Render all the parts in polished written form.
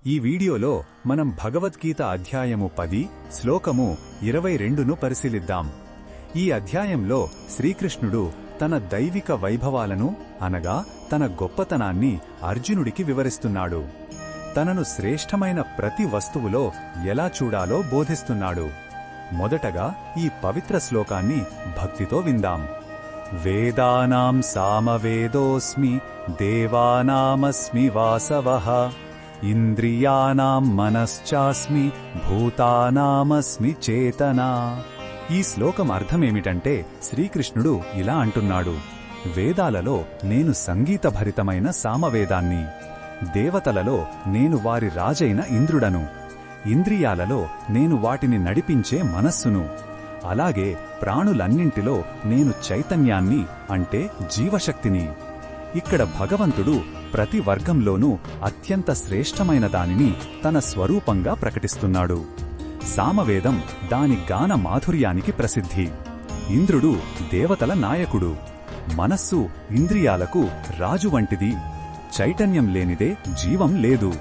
ఈ వీడియోలో మనం భగవద్గీత అధ్యాయము 10 శ్లోకము 22ను పరిశీలిద్దాం. ఈ అధ్యాయంలో శ్రీకృష్ణుడు తన దైవిక వైభవాలను అనగా తన గొప్పతనాన్ని అర్జునుడికి వివరిస్తున్నాడు. తనను శ్రేష్టమైన ప్రతి వస్తువులో ఎలా చూడాలో బోధిస్తున్నాడు. మొదటగా ఈ పవిత్ర శ్లోకాన్ని భక్తితో విందాం. వేదానాం సామవేదోస్మి దేవానామస్మి వాసవః ఇంద్రియానాం మనశ్చాస్మి భూతానామస్మి చేతనా. ఈ శ్లోకం అర్థమేమిటంటే శ్రీకృష్ణుడు ఇలా అంటున్నాడు, వేదాలలో నేను సంగీతభరితమైన సామవేదాన్ని, దేవతలలో నేను వారి రాజైన ఇంద్రుడను, ఇంద్రియాలలో నేను వాటిని నడిపించే మనస్సును, అలాగే ప్రాణులన్నింటిలో నేను చైతన్యాన్ని అంటే జీవశక్తిని. ఇక్కడ భగవంతుడు ప్రతి వర్గంలోనూ అత్యంత శ్రేష్టమైన దానిని తన స్వరూపంగా ప్రకటిస్తున్నాడు. సామవేదం దాని గాన మాధుర్యానికి ప్రసిద్ధి. ఇంద్రుడు దేవతల నాయకుడు. మనస్సు ఇంద్రియాలకు రాజు వంటిది. చైతన్యం లేనిదే జీవం లేదు.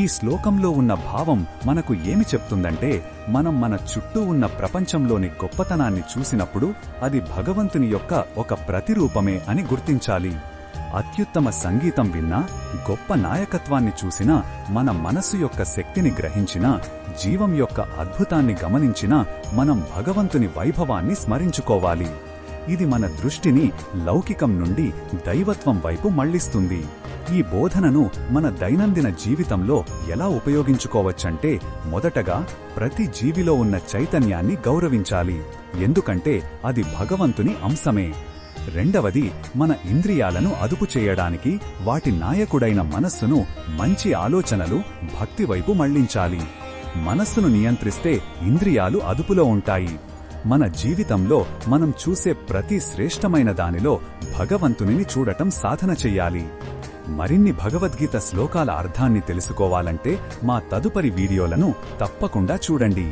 ఈ శ్లోకంలో ఉన్న భావం మనకు ఏమి చెప్తుందంటే, మనం మన చుట్టూ ఉన్న ప్రపంచంలోని గొప్పతనాన్ని చూసినప్పుడు అది భగవంతుని యొక్క ఒక ప్రతిరూపమే అని గుర్తించాలి. అత్యుత్తమ సంగీతం విన్నా, గొప్ప నాయకత్వాన్ని చూసినా, మన మనస్సు యొక్క శక్తిని గ్రహించినా, జీవం యొక్క అద్భుతాన్ని గమనించినా మనం భగవంతుని వైభవాన్ని స్మరించుకోవాలి. ఇది మన దృష్టిని లౌకికం నుండి దైవత్వం వైపు మళ్లిస్తుంది. ఈ బోధనను మన దైనందిన జీవితంలో ఎలా ఉపయోగించుకోవచ్చంటే, మొదటగా ప్రతి జీవిలో ఉన్న చైతన్యాన్ని గౌరవించాలి, ఎందుకంటే అది భగవంతుని అంశమే. రెండవది, మన ఇంద్రియాలను అదుపు చేయడానికి వాటి నాయకుడైన మనస్సును మంచి ఆలోచనలు, భక్తి వైపు మళ్లించాలి. మనస్సును నియంత్రిస్తే ఇంద్రియాలు అదుపులో ఉంటాయి. మన జీవితంలో మనం చూసే ప్రతి శ్రేష్టమైన దానిలో భగవంతునిని చూడటం సాధన చెయ్యాలి. మరిన్ని భగవద్గీత శ్లోకాల అర్థాన్ని తెలుసుకోవాలంటే మా తదుపరి వీడియోలను తప్పకుండా చూడండి.